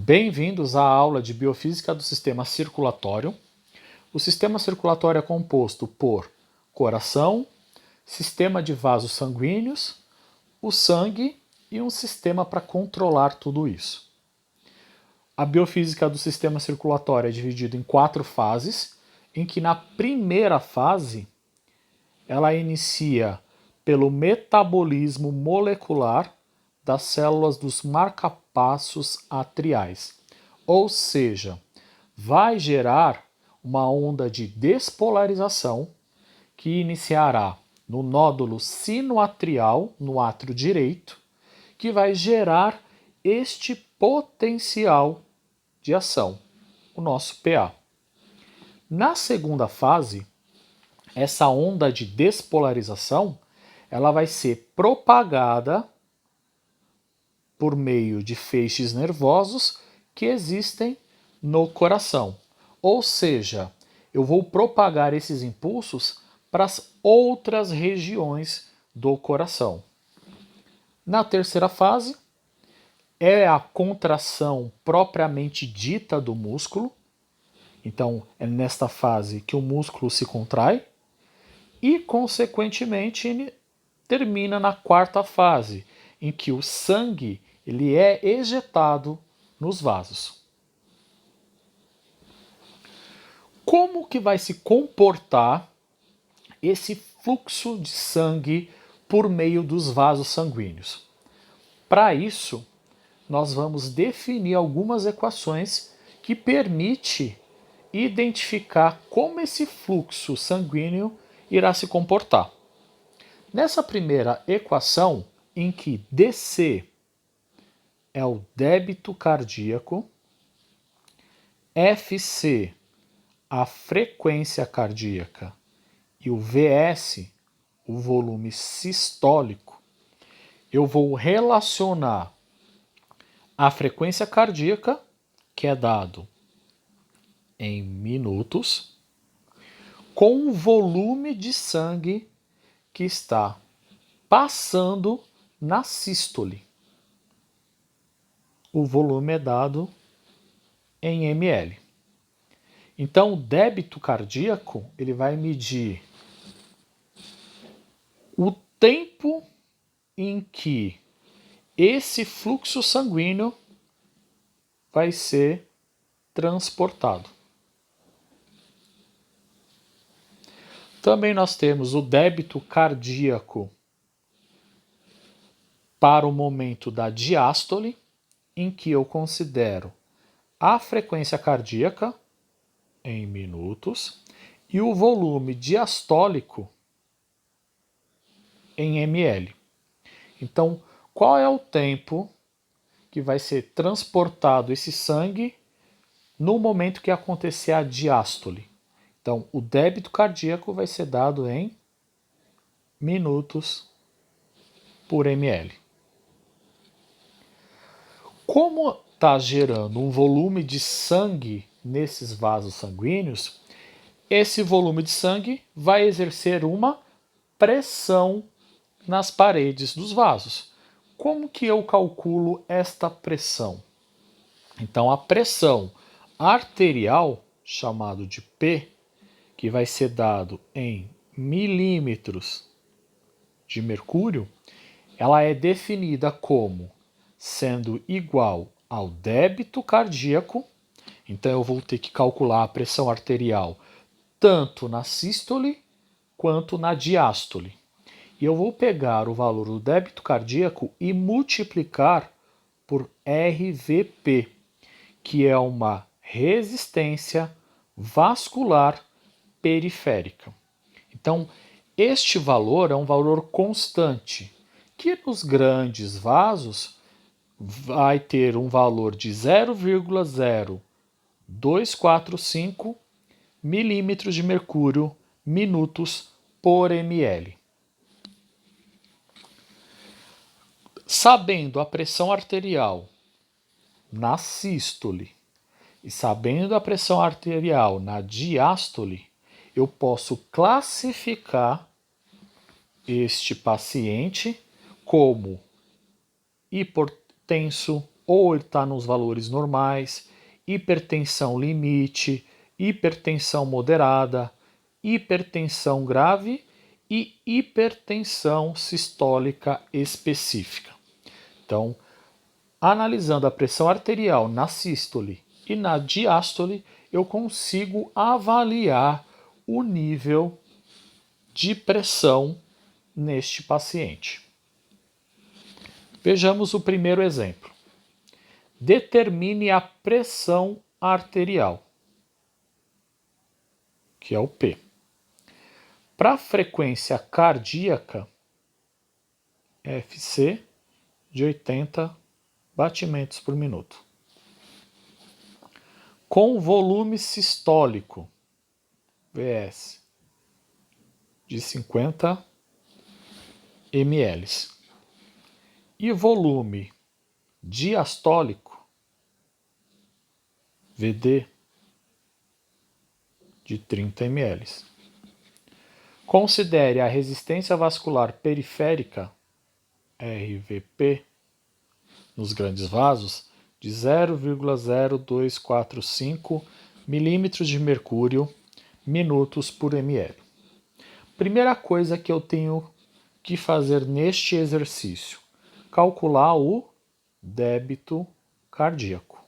Bem-vindos à aula de Biofísica do Sistema Circulatório. O sistema circulatório é composto por coração, sistema de vasos sanguíneos, o sangue e um sistema para controlar tudo isso. A biofísica do sistema circulatório é dividida em 4 fases, em que na primeira fase ela inicia pelo metabolismo molecular das células dos marcapassos atriais, ou seja, vai gerar uma onda de despolarização que iniciará no nódulo sinoatrial, no átrio direito, que vai gerar este potencial de ação, o nosso PA. Na segunda fase, essa onda de despolarização ela vai ser propagada por meio de feixes nervosos que existem no coração. Ou seja, eu vou propagar esses impulsos para as outras regiões do coração. Na terceira fase, é a contração propriamente dita do músculo. Então, é nesta fase que o músculo se contrai e, consequentemente, termina na quarta fase, em que o sangue ele é ejetado nos vasos. Como que vai se comportar esse fluxo de sangue por meio dos vasos sanguíneos? Para isso, nós vamos definir algumas equações que permitem identificar como esse fluxo sanguíneo irá se comportar. Nessa primeira equação, em que DC é o débito cardíaco, FC a frequência cardíaca e o VS, o volume sistólico, eu vou relacionar a frequência cardíaca, que é dado em minutos, com o volume de sangue que está passando na sístole. O volume é dado em ml. Então, o débito cardíaco ele vai medir o tempo em que esse fluxo sanguíneo vai ser transportado. Também nós temos o débito cardíaco para o momento da diástole, em que eu considero a frequência cardíaca em minutos e o volume diastólico em ml. Então, qual é o tempo que vai ser transportado esse sangue no momento que acontecer a diástole? Então, o débito cardíaco vai ser dado em minutos por ml. Como está gerando um volume de sangue nesses vasos sanguíneos, esse volume de sangue vai exercer uma pressão nas paredes dos vasos. Como que eu calculo esta pressão? Então, a pressão arterial, chamado de P, que vai ser dado em milímetros de mercúrio, ela é definida como sendo igual ao débito cardíaco. Então eu vou ter que calcular a pressão arterial tanto na sístole quanto na diástole. E eu vou pegar o valor do débito cardíaco e multiplicar por RVP, que é uma resistência vascular periférica. Então, este valor é um valor constante, que nos grandes vasos vai ter um valor de 0,0245 milímetros de mercúrio minutos por ml. Sabendo a pressão arterial na sístole e sabendo a pressão arterial na diástole, eu posso classificar este paciente como hipertenso, ou ele está nos valores normais, hipertensão limite, hipertensão moderada, hipertensão grave e hipertensão sistólica específica. Então, analisando a pressão arterial na sístole e na diástole, eu consigo avaliar o nível de pressão neste paciente. Vejamos o primeiro exemplo. Determine a pressão arterial, que é o P. Para a frequência cardíaca, FC de 80 batimentos por minuto. Com volume sistólico, VS, de 50 ml. E volume diastólico, VD, de 30 ml. Considere a resistência vascular periférica, RVP, nos grandes vasos, de 0,0245 milímetros de mercúrio minutos por ml. Primeira coisa que eu tenho que fazer neste exercício, calcular o débito cardíaco.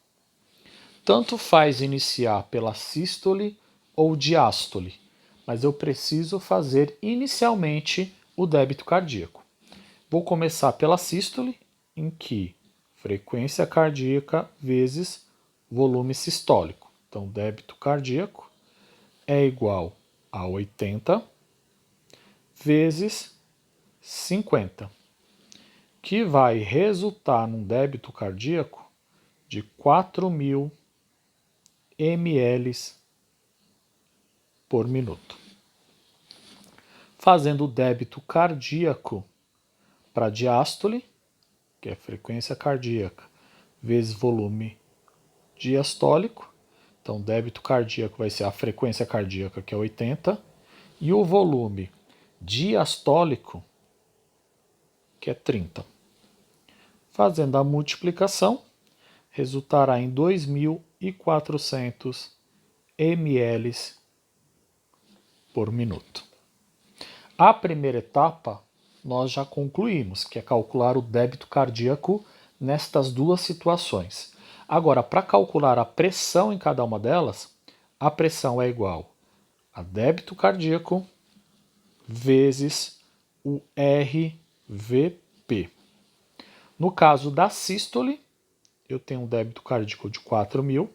Tanto faz iniciar pela sístole ou diástole, mas eu preciso fazer inicialmente o débito cardíaco. Vou começar pela sístole, em que frequência cardíaca vezes volume sistólico. Então, débito cardíaco é igual a 80 vezes 50, que vai resultar num débito cardíaco de 4.000 ml por minuto. Fazendo o débito cardíaco para diástole, que é frequência cardíaca, vezes volume diastólico. Então, débito cardíaco vai ser a frequência cardíaca, que é 80, e o volume diastólico, que é 30. Fazendo a multiplicação, resultará em 2.400 ml por minuto. A primeira etapa nós já concluímos, que é calcular o débito cardíaco nestas duas situações. Agora, para calcular a pressão em cada uma delas, a pressão é igual a débito cardíaco vezes o RVP. No caso da sístole, eu tenho um débito cardíaco de 4.000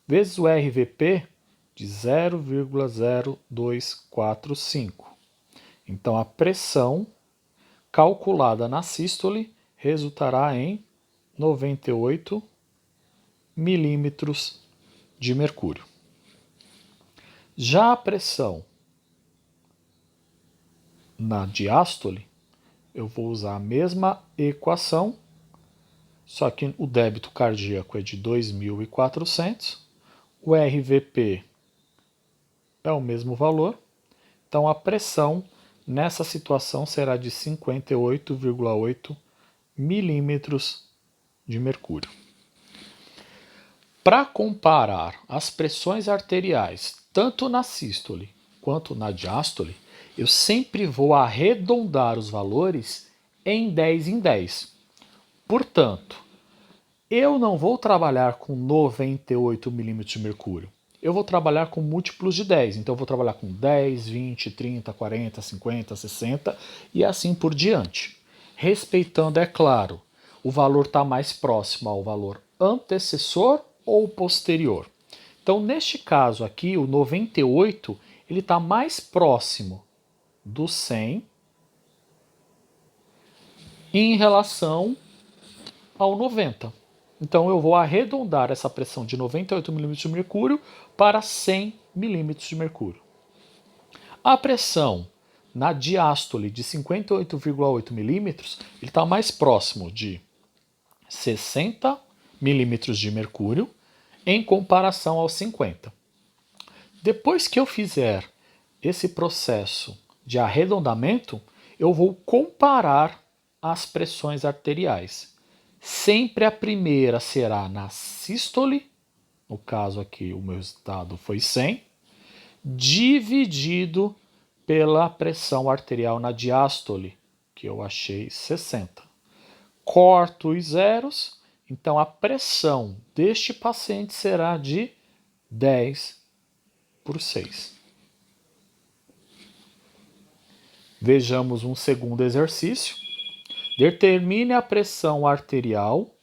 vezes o RVP de 0,0245. Então, a pressão calculada na sístole resultará em 98 milímetros de mercúrio. Já a pressão na diástole, eu vou usar a mesma equação, só que o débito cardíaco é de 2.400, o RVP é o mesmo valor, então a pressão nessa situação será de 58,8 milímetros de mercúrio. Para comparar as pressões arteriais, tanto na sístole quanto na diástole, eu sempre vou arredondar os valores em 10 em 10. Portanto, eu não vou trabalhar com 98 milímetros de mercúrio. Eu vou trabalhar com múltiplos de 10. Então, eu vou trabalhar com 10, 20, 30, 40, 50, 60 e assim por diante. Respeitando, é claro, o valor está mais próximo ao valor antecessor ou posterior. Então, neste caso aqui, o 98, ele está mais próximo do 100 em relação ao 90. Então, eu vou arredondar essa pressão de 98 milímetros de mercúrio para 100 milímetros de mercúrio. A pressão na diástole de 58,8 milímetros, ele está mais próximo de 60 milímetros de mercúrio em comparação aos 50. Depois que eu fizer esse processo de arredondamento, eu vou comparar as pressões arteriais. Sempre a primeira será na sístole, no caso aqui o meu resultado foi 100, dividido pela pressão arterial na diástole, que eu achei 60. Corto os zeros, então a pressão deste paciente será de 10/6. Vejamos um segundo exercício. Determine a pressão arterial,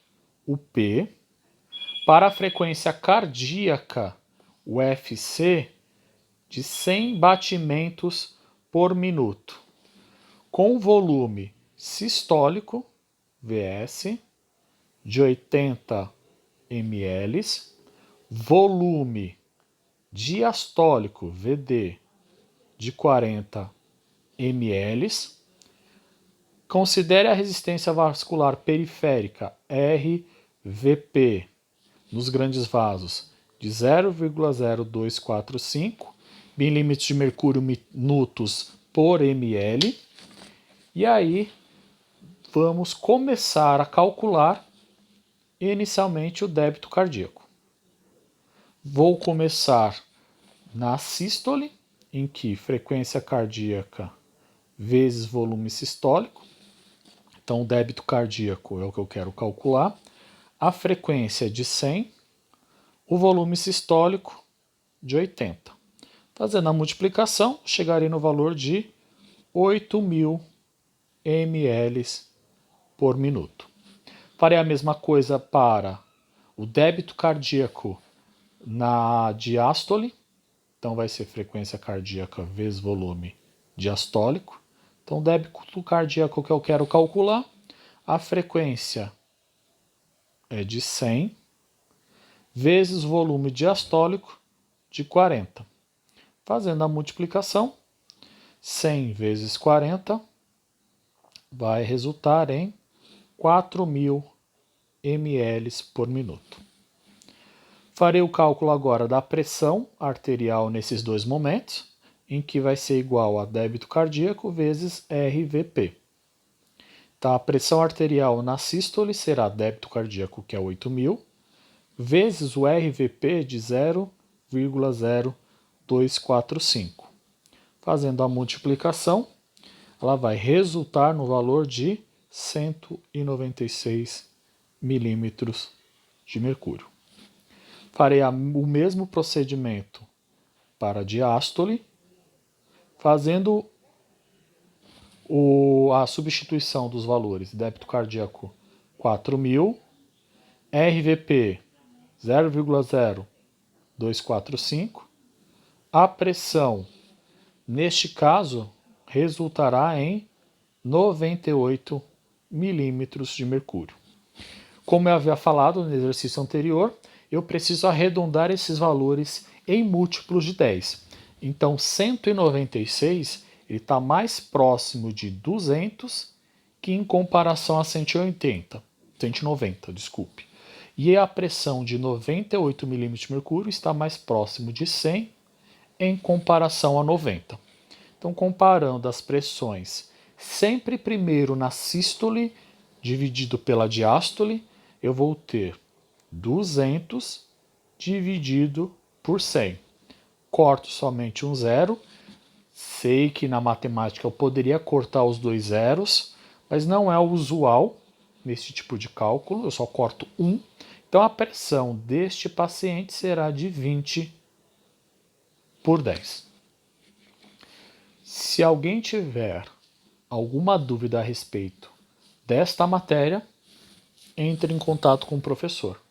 o P, para a frequência cardíaca, o FC, de 100 batimentos por minuto, com volume sistólico, VS, de 80 ml, volume diastólico, VD, de 40 ml. Considere a resistência vascular periférica, RVP, nos grandes vasos, de 0,0245 milímetros de mercúrio minutos por ml. E aí, vamos começar a calcular inicialmente o débito cardíaco. Vou começar na sístole, em que frequência cardíaca vezes volume sistólico. Então, o débito cardíaco é o que eu quero calcular. A frequência é de 100, o volume sistólico de 80. Fazendo a multiplicação, chegarei no valor de 8.000 ml por minuto. Farei a mesma coisa para o débito cardíaco na diástole. Então, vai ser frequência cardíaca vezes volume diastólico. Então, o débito cardíaco que eu quero calcular, a frequência é de 100 vezes o volume diastólico de 40. Fazendo a multiplicação, 100 vezes 40 vai resultar em 4.000 ml por minuto. Farei o cálculo agora da pressão arterial nesses dois momentos, em que vai ser igual a débito cardíaco vezes RVP. Então, a pressão arterial na sístole será débito cardíaco, que é 8.000, vezes o RVP de 0,0245. Fazendo a multiplicação, ela vai resultar no valor de 196 milímetros de mercúrio. Farei o mesmo procedimento para a diástole, fazendo a substituição dos valores. Débito cardíaco 4.000, RVP 0,0245. A pressão, neste caso, resultará em 98 milímetros de mercúrio. Como eu havia falado no exercício anterior, eu preciso arredondar esses valores em múltiplos de 10. Então, 196 está mais próximo de 200 que em comparação a 190. E a pressão de 98 milímetros de mercúrio está mais próximo de 100 em comparação a 90. Então, comparando as pressões, sempre primeiro na sístole dividido pela diástole, eu vou ter 200 dividido por 100. Corto somente um zero. Sei que na matemática eu poderia cortar os dois zeros, mas não é o usual nesse tipo de cálculo, eu só corto um. Então a pressão deste paciente será de 20/10. Se alguém tiver alguma dúvida a respeito desta matéria, entre em contato com o professor.